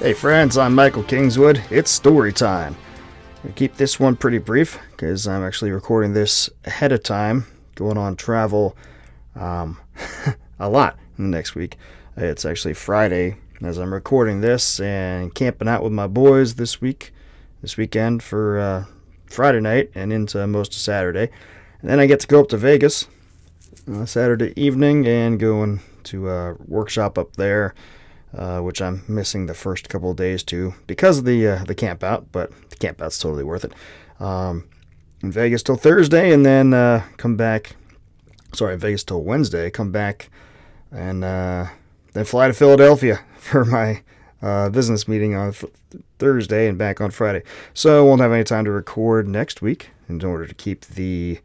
Hey friends, I'm Michael Kingswood. It's story time. I keep this one pretty brief because I'm actually recording this ahead of time, going on travel a lot next week. It's actually Friday as I'm recording this and camping out with my boys this weekend for Friday night and into most of Saturday. And then I get to go up to Vegas Saturday evening and going to a workshop up there, which I'm missing the first couple of days too because of the camp out, but the camp out's totally worth it. In Vegas till Thursday, and then Vegas till Wednesday, come back and then fly to Philadelphia for my business meeting on Thursday and back on Friday. So I won't have any time to record next week in order to keep the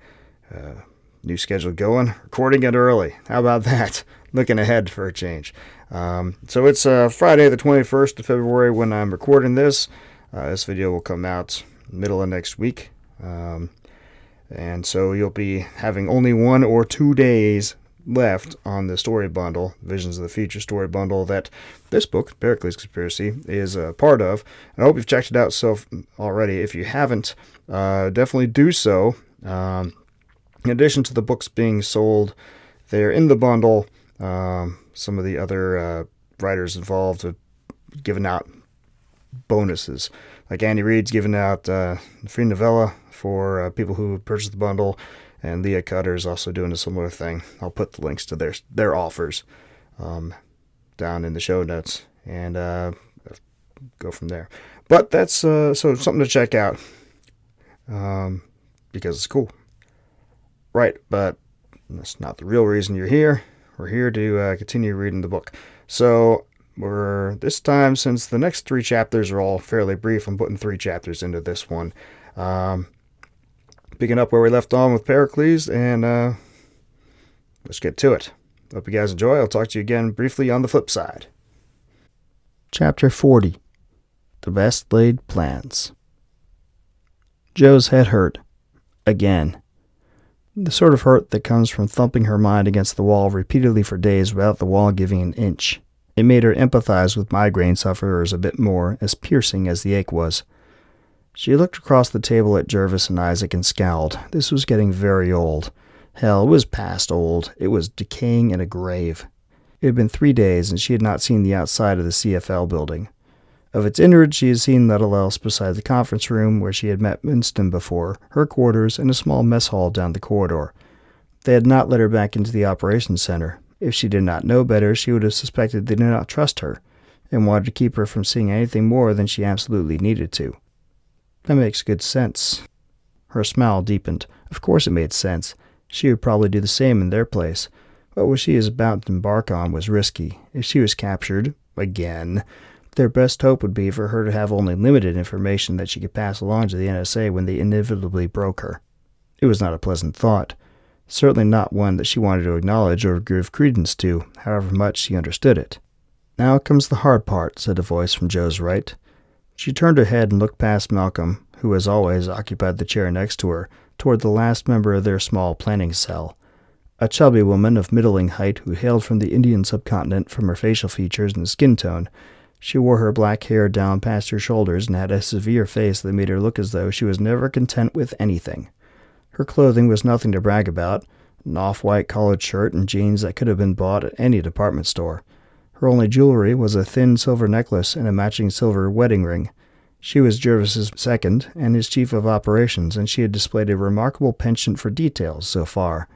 new schedule going. Recording it early. How about that? Looking ahead for a change. So it's Friday the 21st of February when I'm recording this. This video will come out middle of next week. And so you'll be having only 1 or 2 days left on the story bundle, Visions of the Future story bundle that this book, Pericles Conspiracy, is a part of. And I hope you've checked it out already. If you haven't, definitely do so. In addition to the books being sold there in the bundle, some of the other writers involved have given out bonuses. Like Andy Reid's giving out free novella for people who purchase the bundle, and Leah Cutter is also doing a similar thing. I'll put the links to their offers down in the show notes and go from there. But that's so something to check out because it's cool. Right, but that's not the real reason you're here. We're here to continue reading the book. So this time, since the next 3 chapters are all fairly brief, I'm putting 3 chapters into this one. Picking up where we left on with Pericles, and let's get to it. Hope you guys enjoy. I'll talk to you again briefly on the flip side. Chapter 40. The Best Laid Plans. Joe's head hurt. Again. The sort of hurt that comes from thumping her mind against the wall repeatedly for days without the wall giving an inch. It made her empathize with migraine sufferers a bit more, as piercing as the ache was. She looked across the table at Jervis and Isaac and scowled. This was getting very old. Hell, it was past old. It was decaying in a grave. It had been 3 days, and she had not seen the outside of the CFL building. Of its innards she had seen little else besides the conference room where she had met Winston before, her quarters, and a small mess hall down the corridor. They had not let her back into the operations center. If she did not know better, she would have suspected they did not trust her, and wanted to keep her from seeing anything more than she absolutely needed to. That makes good sense. Her smile deepened. Of course it made sense. She would probably do the same in their place. But what she was about to embark on was risky. If she was captured, again, their best hope would be for her to have only limited information that she could pass along to the NSA when they inevitably broke her. It was not a pleasant thought. Certainly not one that she wanted to acknowledge or give credence to, however much she understood it. Now comes the hard part, said a voice from Joe's right. She turned her head and looked past Malcolm, who as always occupied the chair next to her, toward the last member of their small planning cell. A chubby woman of middling height who hailed from the Indian subcontinent from her facial features and skin tone. She wore her black hair down past her shoulders and had a severe face that made her look as though she was never content with anything. Her clothing was nothing to brag about, an off-white collared shirt and jeans that could have been bought at any department store. Her only jewelry was a thin silver necklace and a matching silver wedding ring. She was Jervis's second and his chief of operations, and she had displayed a remarkable penchant for details so far.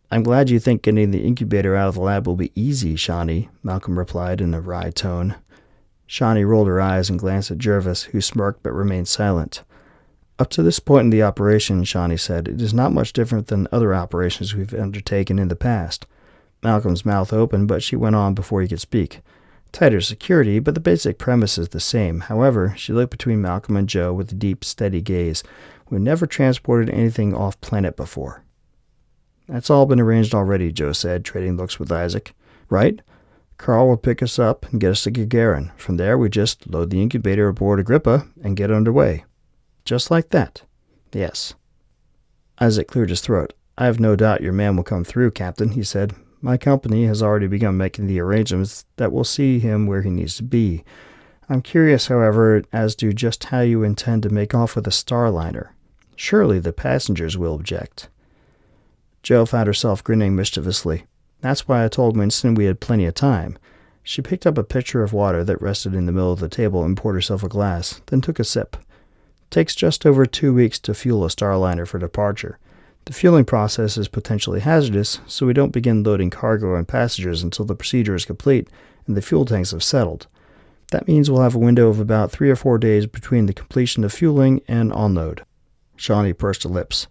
"I'm glad you think getting the incubator out of the lab will be easy, Shawnee," Malcolm replied in a wry tone. Shawnee rolled her eyes and glanced at Jervis, who smirked but remained silent. "Up to this point in the operation," Shawnee said, "it is not much different than other operations we've undertaken in the past." Malcolm's mouth opened, but she went on before he could speak. "Tighter security, but the basic premise is the same. However," she looked between Malcolm and Joe with a deep, steady gaze, "we've never transported anything off-planet before." "That's all been arranged already," Joe said, trading looks with Isaac. "Right? Carl will pick us up and get us to Gagarin. From there, we just load the incubator aboard Agrippa and get underway." "Just like that?" "Yes." Isaac cleared his throat. "I have no doubt your man will come through, Captain," he said. "My company has already begun making the arrangements that will see him where he needs to be. I'm curious, however, as to just how you intend to make off with a starliner. Surely the passengers will object." Joe found herself grinning mischievously. "That's why I told Winston we had plenty of time." She picked up a pitcher of water that rested in the middle of the table and poured herself a glass, then took a sip. "Takes just over 2 weeks to fuel a starliner for departure. The fueling process is potentially hazardous, so we don't begin loading cargo and passengers until the procedure is complete and the fuel tanks have settled. That means we'll have a window of about 3 or 4 days between the completion of fueling and on-load." Shawnee pursed her lips.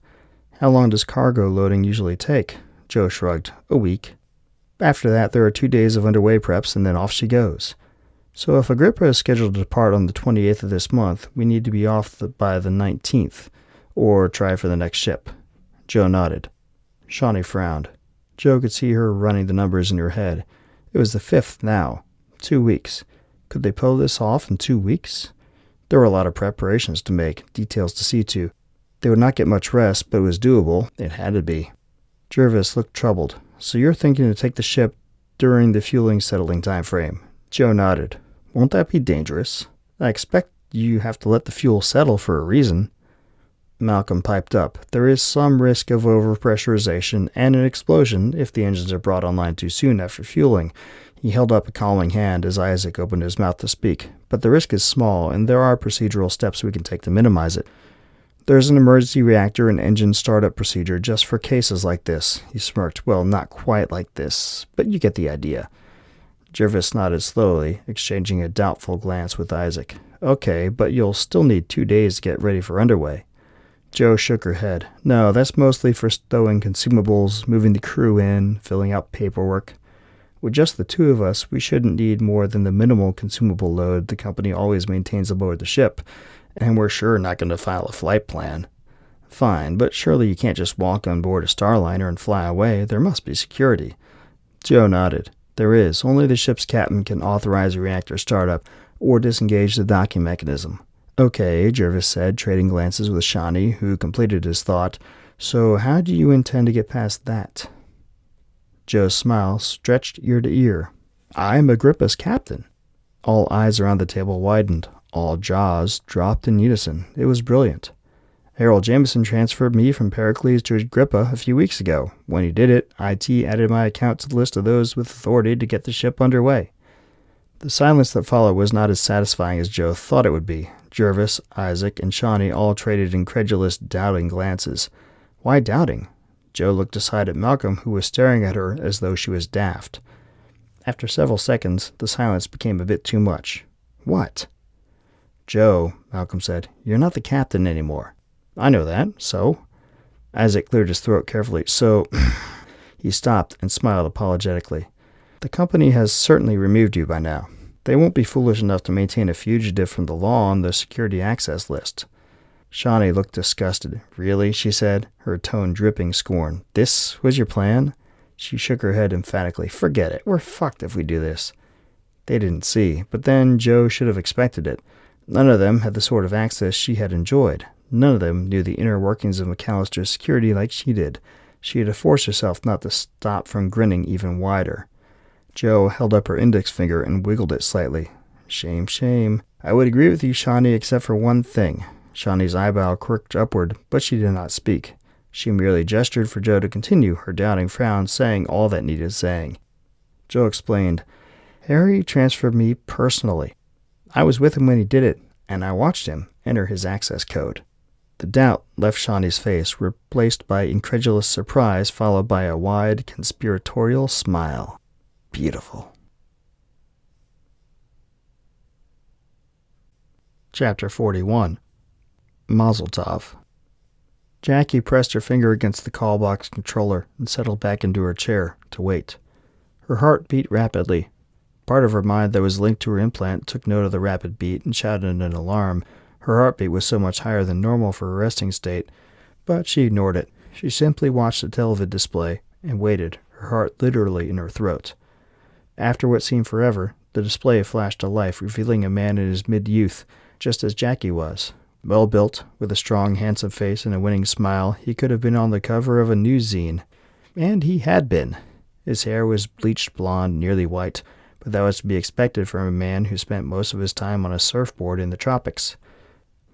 "How long does cargo loading usually take?" Joe shrugged. "A week. After that, there are 2 days of underway preps, and then off she goes. So if Agrippa is scheduled to depart on the 28th of this month, we need to be off by the 19th, or try for the next ship." Joe nodded. Shawnee frowned. Joe could see her running the numbers in her head. It was the 5th now. 2 weeks. Could they pull this off in 2 weeks? There were a lot of preparations to make, details to see to. They would not get much rest, but it was doable. It had to be. Jervis looked troubled. "So you're thinking to take the ship during the fueling settling time frame?" Joe nodded. "Won't that be dangerous? I expect you have to let the fuel settle for a reason." Malcolm piped up. "There is some risk of overpressurization and an explosion if the engines are brought online too soon after fueling." He held up a calming hand as Isaac opened his mouth to speak. "But the risk is small, and there are procedural steps we can take to minimize it. There's an emergency reactor and engine startup procedure just for cases like this." He smirked. "Well, not quite like this, but you get the idea." Jervis nodded slowly, exchanging a doubtful glance with Isaac. "Okay, but you'll still need 2 days to get ready for underway." Joe shook her head. "No, that's mostly for stowing consumables, moving the crew in, filling out paperwork. With just the 2 of us, we shouldn't need more than the minimal consumable load the company always maintains aboard the ship, and we're sure not going to file a flight plan." "Fine, but surely you can't just walk on board a starliner and fly away. There must be security." Joe nodded. "There is. Only the ship's captain can authorize a reactor startup or disengage the docking mechanism." "Okay," Jervis said, trading glances with Shawnee, who completed his thought. "So how do you intend to get past that?" Joe's smile stretched ear to ear. "I'm Agrippa's captain." All eyes around the table widened. All jaws dropped in unison. It was brilliant. "Harold Jameson transferred me from Pericles to Agrippa a few weeks ago. When he did it, IT added my account to the list of those with authority to get the ship underway." The silence that followed was not as satisfying as Joe thought it would be. Jervis, Isaac, and Shawnee all traded incredulous, doubting glances. Why doubting? Joe looked aside at Malcolm, who was staring at her as though she was daft. After several seconds, the silence became a bit too much. "What?" "Joe," Malcolm said, "you're not the captain anymore." "I know that, so?" Isaac cleared his throat carefully. "So..." He stopped and smiled apologetically. "The company has certainly removed you by now. They won't be foolish enough to maintain a fugitive from the law on the security access list." Shawnee looked disgusted. "Really?" she said, her tone dripping scorn. "This was your plan?" She shook her head emphatically. "Forget it. We're fucked if we do this." They didn't see, but then Joe should have expected it. None of them had the sort of access she had enjoyed. None of them knew the inner workings of McAllister's security like she did. She had to force herself not to stop from grinning even wider. Joe held up her index finger and wiggled it slightly. "Shame, shame. I would agree with you, Shawnee, except for one thing." Shawnee's eyebrow quirked upward, but she did not speak. She merely gestured for Joe to continue, her doubting frown saying all that needed saying. Joe explained, "Harry transferred me personally. I was with him when he did it, and I watched him enter his access code." The doubt left Shawnee's face, replaced by incredulous surprise, followed by a wide, conspiratorial smile. Beautiful. Chapter 41. Mazel Tov. Jackie pressed her finger against the call box controller and settled back into her chair to wait. Her heart beat rapidly. Part of her mind that was linked to her implant took note of the rapid beat and shouted an alarm. Her heartbeat was so much higher than normal for her resting state, but she ignored it. She simply watched the television display and waited, her heart literally in her throat. After what seemed forever, the display flashed to life, revealing a man in his mid-youth, just as Jackie was. Well-built, with a strong, handsome face and a winning smile, he could have been on the cover of a news zine. And he had been. His hair was bleached blonde, nearly white, but that was to be expected from a man who spent most of his time on a surfboard in the tropics.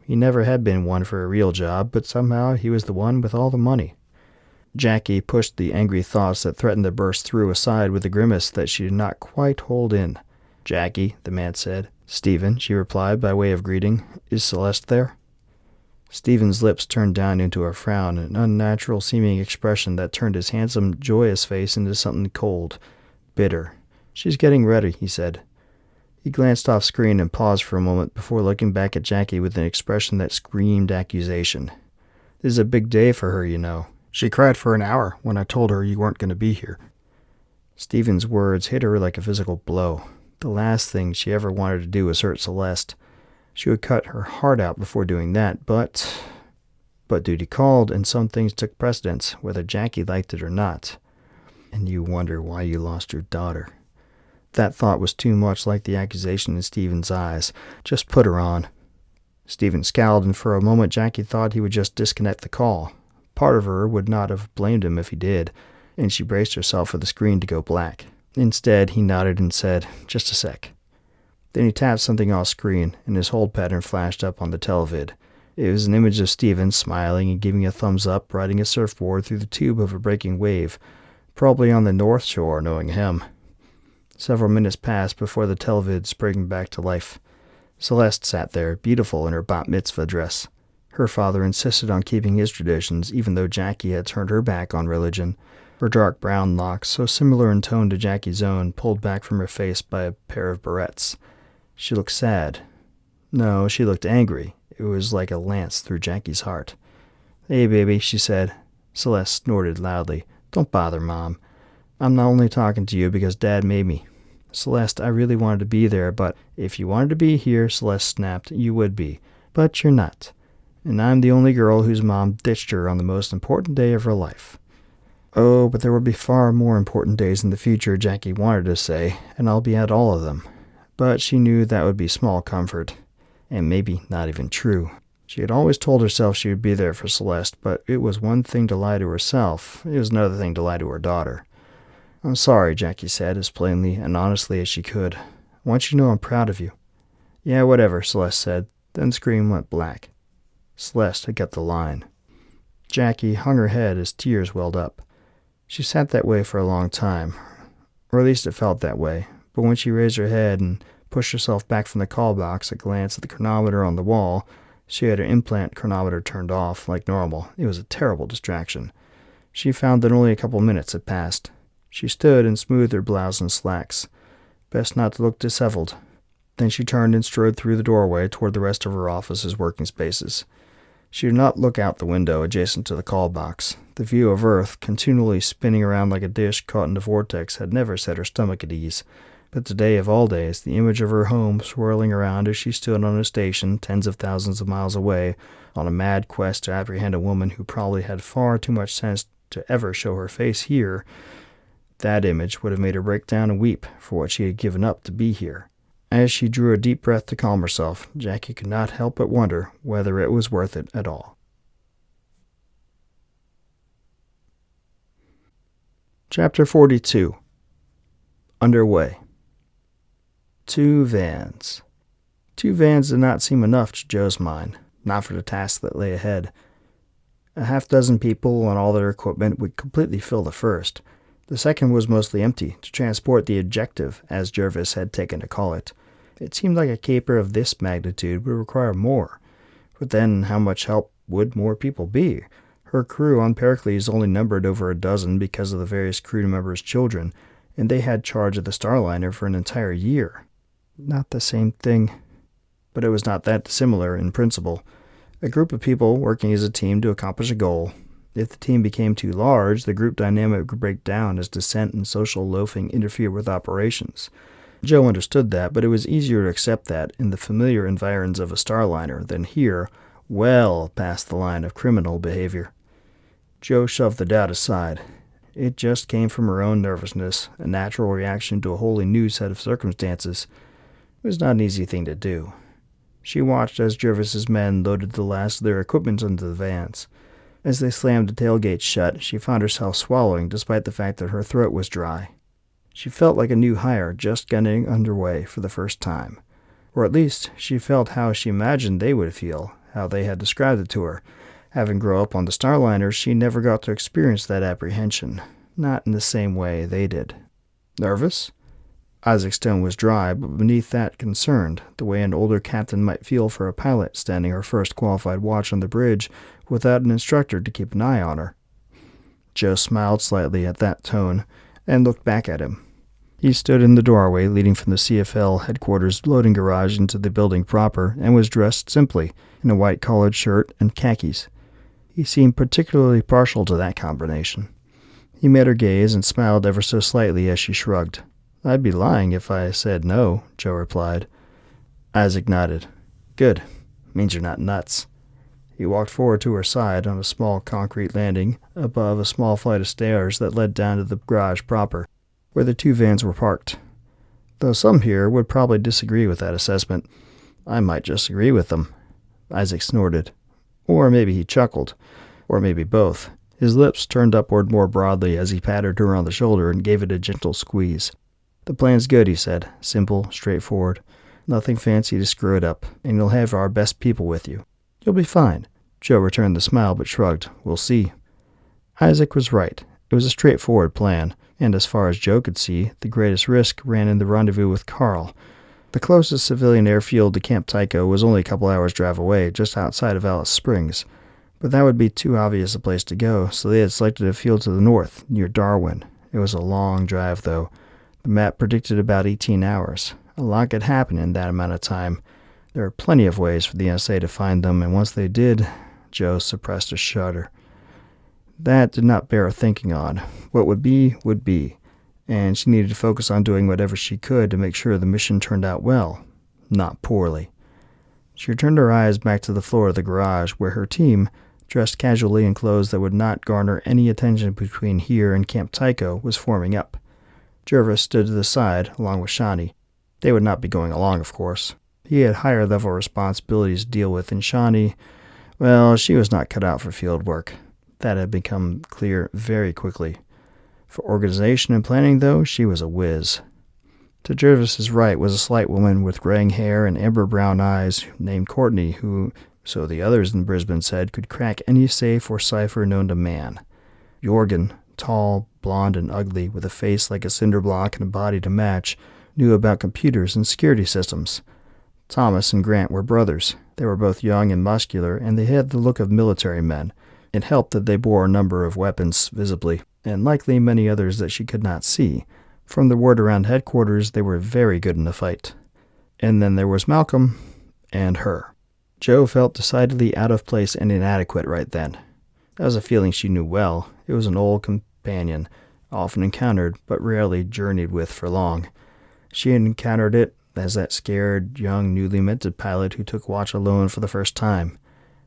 He never had been one for a real job, but somehow he was the one with all the money. Jackie pushed the angry thoughts that threatened to burst through aside with a grimace that she did not quite hold in. "Jackie," the man said. "Stephen," she replied by way of greeting. "Is Celeste there?" Stephen's lips turned down into a frown, an unnatural-seeming expression that turned his handsome, joyous face into something cold, bitter. "She's getting ready," he said. He glanced off screen and paused for a moment before looking back at Jackie with an expression that screamed accusation. "This is a big day for her, you know. She cried for an hour when I told her you weren't going to be here." Stephen's words hit her like a physical blow. The last thing she ever wanted to do was hurt Celeste. She would cut her heart out before doing that, but duty called, and some things took precedence, whether Jackie liked it or not. "And you wonder why you lost your daughter." That thought was too much like the accusation in Stephen's eyes. Just put her on. Stephen scowled, and for a moment Jackie thought he would just disconnect the call. Part of her would not have blamed him if he did, and she braced herself for the screen to go black. Instead, he nodded and said, "Just a sec." Then he tapped something off screen, and his hold pattern flashed up on the televid. It was an image of Stephen smiling and giving a thumbs up, riding a surfboard through the tube of a breaking wave, probably on the North Shore, knowing him. Several minutes passed before the televid sprang back to life. Celeste sat there, beautiful in her bat mitzvah dress. Her father insisted on keeping his traditions, even though Jackie had turned her back on religion. Her dark brown locks, so similar in tone to Jackie's own, pulled back from her face by a pair of barrettes. She looked sad. No, she looked angry. It was like a lance through Jackie's heart. "Hey, baby," she said. Celeste snorted loudly. "Don't bother, Mom. I'm not only talking to you because Dad made me." "Celeste, I really wanted to be there, but—" "If you wanted to be here," Celeste snapped, "you would be. But you're not. And I'm the only girl whose mom ditched her on the most important day of her life." "Oh, but there will be far more important days in the future," Jackie wanted to say, "and I'll be at all of them." But she knew that would be small comfort, and maybe not even true. She had always told herself she would be there for Celeste, but it was one thing to lie to herself. It was another thing to lie to her daughter. "I'm sorry," Jackie said, as plainly and honestly as she could. "I want you to know I'm proud of you." "Yeah, whatever," Celeste said. Then the screen went black. Celeste had got the line. Jackie hung her head as tears welled up. She sat that way for a long time, or at least it felt that way, but when she raised her head and pushed herself back from the call box to glance at the chronometer on the wall, she had her implant chronometer turned off like normal. It was a terrible distraction. She found that only a couple minutes had passed. She stood and smoothed her blouse and slacks. Best not to look disheveled. Then she turned and strode through the doorway toward the rest of her office's working spaces. She did not look out the window adjacent to the call box. The view of Earth, continually spinning around like a dish caught in a vortex, had never set her stomach at ease. But today of all days, the image of her home swirling around as she stood on a station tens of thousands of miles away, on a mad quest to apprehend a woman who probably had far too much sense to ever show her face here, that image would have made her break down and weep for what she had given up to be here. As she drew a deep breath to calm herself, Jackie could not help but wonder whether it was worth it at all. Chapter 42. Underway. 2 vans. 2 vans did not seem enough to Joe's mind, not for the task that lay ahead. A half-dozen people and all their equipment would completely fill the first. The second was mostly empty, to transport the objective, as Jervis had taken to call it. It seemed like a caper of this magnitude would require more. But then, how much help would more people be? Her crew on Pericles only numbered over a dozen because of the various crew members' children, and they had charge of the Starliner for an entire year. Not the same thing, but it was not that dissimilar in principle. A group of people working as a team to accomplish a goal. If the team became too large, the group dynamic would break down as dissent and social loafing interfered with operations. Joe understood that, but it was easier to accept that in the familiar environs of a Starliner than here, well past the line of criminal behavior. Joe shoved the doubt aside. It just came from her own nervousness, a natural reaction to a wholly new set of circumstances. It was not an easy thing to do. She watched as Jervis's men loaded the last of their equipment into the vans. As they slammed the tailgates shut, she found herself swallowing despite the fact that her throat was dry. She felt like a new hire just getting underway for the first time. Or at least, she felt how she imagined they would feel, how they had described it to her. Having grown up on the Starliners, she never got to experience that apprehension. Not in the same way they did. Nervous? Isaac's tone was dry, but beneath that concerned, the way an older captain might feel for a pilot standing her first qualified watch on the bridge without an instructor to keep an eye on her. Joe smiled slightly at that tone and looked back at him. He stood in the doorway leading from the CFL headquarters loading garage into the building proper and was dressed simply in a white collared shirt and khakis. He seemed particularly partial to that combination. He met her gaze and smiled ever so slightly as she shrugged. "I'd be lying if I said no," Joe replied. Isaac nodded. "Good. Means you're not nuts." He walked forward to her side on a small concrete landing above a small flight of stairs that led down to the garage proper, where the two vans were parked. Though some here would probably disagree with that assessment, I might just agree with them. Isaac snorted. Or maybe he chuckled. Or maybe both. His lips turned upward more broadly as he patted her on the shoulder and gave it a gentle squeeze. "The plan's good," he said. "Simple, straightforward. Nothing fancy to screw it up, and you'll have our best people with you. You'll be fine." Joe returned the smile but shrugged. "We'll see." Isaac was right. It was a straightforward plan, and as far as Joe could see, the greatest risk ran in the rendezvous with Carl. The closest civilian airfield to Camp Tycho was only a couple hours' drive away, just outside of Alice Springs. But that would be too obvious a place to go, so they had selected a field to the north, near Darwin. It was a long drive, though. The map predicted about 18 hours. A lot could happen in that amount of time. There were plenty of ways for the NSA to find them, and once they did, Joe suppressed a shudder. That did not bear thinking on. What would be, and she needed to focus on doing whatever she could to make sure the mission turned out well, not poorly. She returned her eyes back to the floor of the garage, where her team, dressed casually in clothes that would not garner any attention between here and Camp Tycho, was forming up. Jervis stood to the side, along with Shawnee. They would not be going along, of course. He had higher-level responsibilities to deal with, and Shawnee, well, she was not cut out for field work. That had become clear very quickly. For organization and planning, though, she was a whiz. To Jervis's right was a slight woman with graying hair and amber-brown eyes named Courtney, who, so the others in Brisbane said, could crack any safe or cipher known to man. Jorgen, tall, blonde, and ugly, with a face like a cinder block and a body to match, knew about computers and security systems. Thomas and Grant were brothers. They were both young and muscular, and they had the look of military men. It helped that they bore a number of weapons visibly, and likely many others that she could not see. From the word around headquarters, they were very good in the fight. And then there was Malcolm and her. Joe felt decidedly out of place and inadequate right then. That was a feeling she knew well. It was an old companion, often encountered, but rarely journeyed with for long. She had encountered it as that scared, young, newly minted pilot who took watch alone for the first time,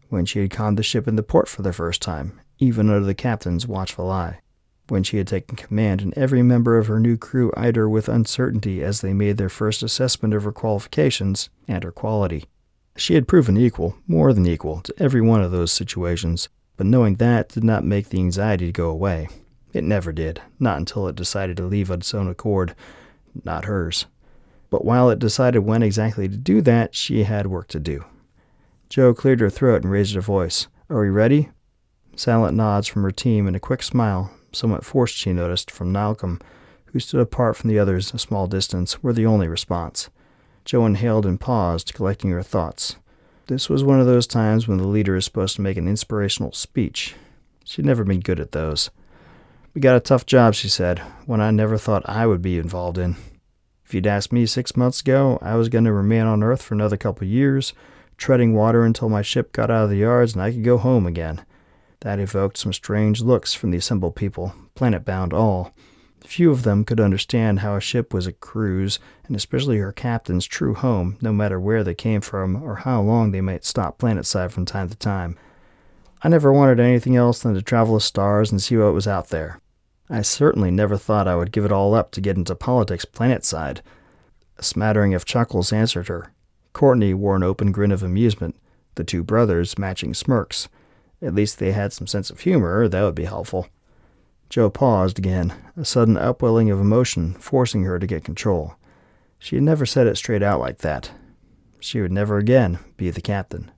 when she had conned the ship in the port for the first time, even under the captain's watchful eye, when she had taken command and every member of her new crew eyed her with uncertainty as they made their first assessment of her qualifications and her quality. She had proven equal, more than equal, to every one of those situations, but knowing that did not make the anxiety go away. It never did, not until it decided to leave of its own accord, not hers. But while it decided when exactly to do that, she had work to do. Joe cleared her throat and raised her voice. "Are we ready?" Silent nods from her team and a quick smile, somewhat forced she noticed, from Malcolm, who stood apart from the others a small distance, were the only response. Joe inhaled and paused, collecting her thoughts. This was one of those times when the leader is supposed to make an inspirational speech. She'd never been good at those. "We got a tough job," she said, "one I never thought I would be involved in. If you'd asked me 6 months ago, I was going to remain on Earth for another couple of years, treading water until my ship got out of the yards and I could go home again." That evoked some strange looks from the assembled people, planet-bound all. Few of them could understand how a ship was a cruise, and especially her captain's true home, no matter where they came from or how long they might stop planetside from time to time. "I never wanted anything else than to travel the stars and see what was out there. I certainly never thought I would give it all up to get into politics planetside." A smattering of chuckles answered her. Courtney wore an open grin of amusement, the two brothers matching smirks. At least they had some sense of humor, that would be helpful. Joe paused again, a sudden upwelling of emotion forcing her to get control. She had never said it straight out like that. She would never again be the captain.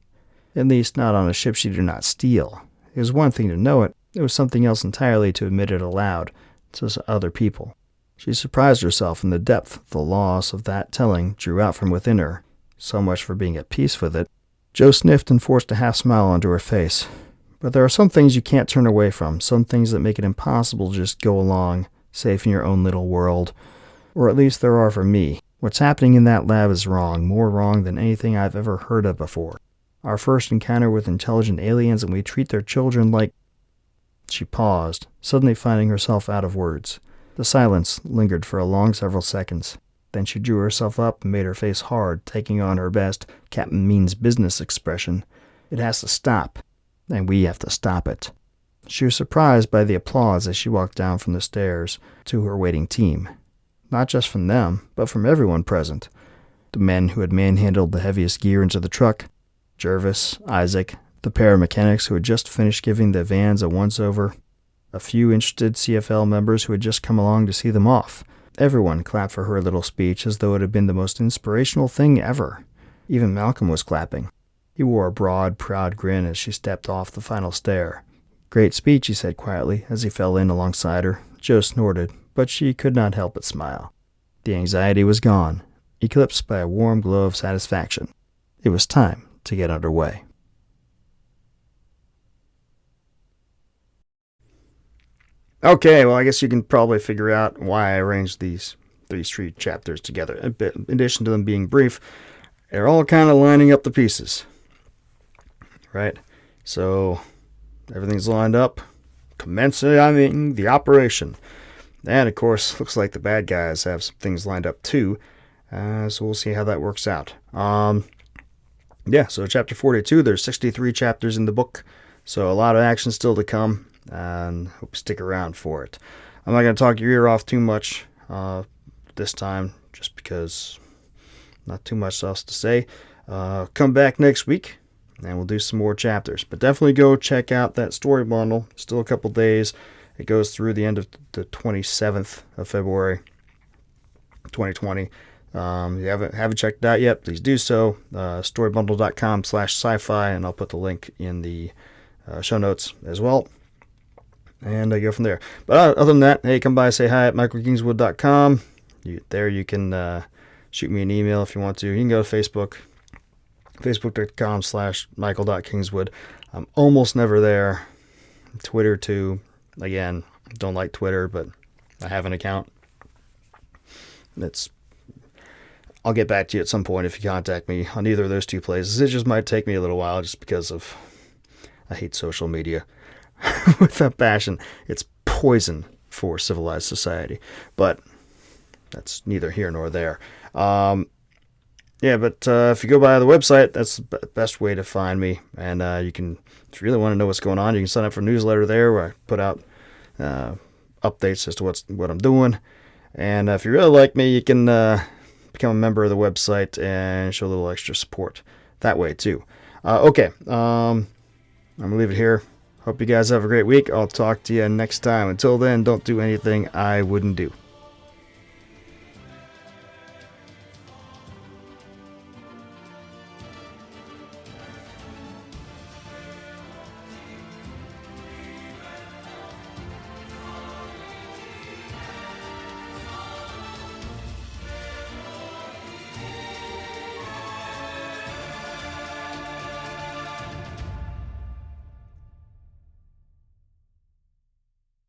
At least not on a ship she did not steal. It was one thing to know it. It was something else entirely to admit it aloud to other people. She surprised herself in the depth the loss of that telling drew out from within her. So much for being at peace with it. Joe sniffed and forced a half-smile onto her face. But there are some things you can't turn away from, some things that make it impossible to just go along, safe in your own little world. Or at least there are for me. What's happening in that lab is wrong, more wrong than anything I've ever heard of before. Our first encounter with intelligent aliens, and we treat their children like... She paused, suddenly finding herself out of words. The silence lingered for a long several seconds. Then she drew herself up and made her face hard, taking on her best Captain Means Business expression. It has to stop, and we have to stop it. She was surprised by the applause as she walked down from the stairs to her waiting team. Not just from them, but from everyone present. The men who had manhandled the heaviest gear into the truck, Jervis, Isaac, the pair of mechanics who had just finished giving the vans a once-over, a few interested CFL members who had just come along to see them off. Everyone clapped for her little speech as though it had been the most inspirational thing ever. Even Malcolm was clapping. He wore a broad, proud grin as she stepped off the final stair. "Great speech," he said quietly as he fell in alongside her. Joe snorted, but she could not help but smile. The anxiety was gone, eclipsed by a warm glow of satisfaction. It was time to get underway. Okay, well, I guess you can probably figure out why I arranged these 3 chapters together. In addition to them being brief, they're all kind of lining up the pieces. Right? So, everything's lined up. Commencing the operation. And, of course, looks like the bad guys have some things lined up, too. So we'll see how that works out. So chapter 42, there's 63 chapters in the book. So a lot of action still to come. And hope you stick around for it. I'm not going to talk your ear off too much this time, just because not too much else to say. Come back next week, and we'll do some more chapters. But definitely go check out that story bundle. Still a couple days. It goes through the end of the 27th of February, 2020. If you haven't checked it out yet, please do so. Storybundle.com/sci-fi, and I'll put the link in the show notes as well. And I go from there. But other than that, hey, come by, say hi at michaelkingswood.com. There you can shoot me an email if you want to. You can go to Facebook, facebook.com/michael.kingswood. I'm almost never there. Twitter, too. Again, don't like Twitter, but I have an account. I'll get back to you at some point if you contact me on either of those 2 places. It just might take me a little while just because I hate social media. With a passion. It's poison for civilized society. But that's neither here nor there. But if you go by the website, that's the best way to find me. And you can, if you really want to know what's going on, you can sign up for a newsletter there where I put out updates as to what I'm doing. And if you really like me, you can become a member of the website and show a little extra support that way too. I'm going to leave it here. Hope you guys have a great week. I'll talk to you next time. Until then, don't do anything I wouldn't do.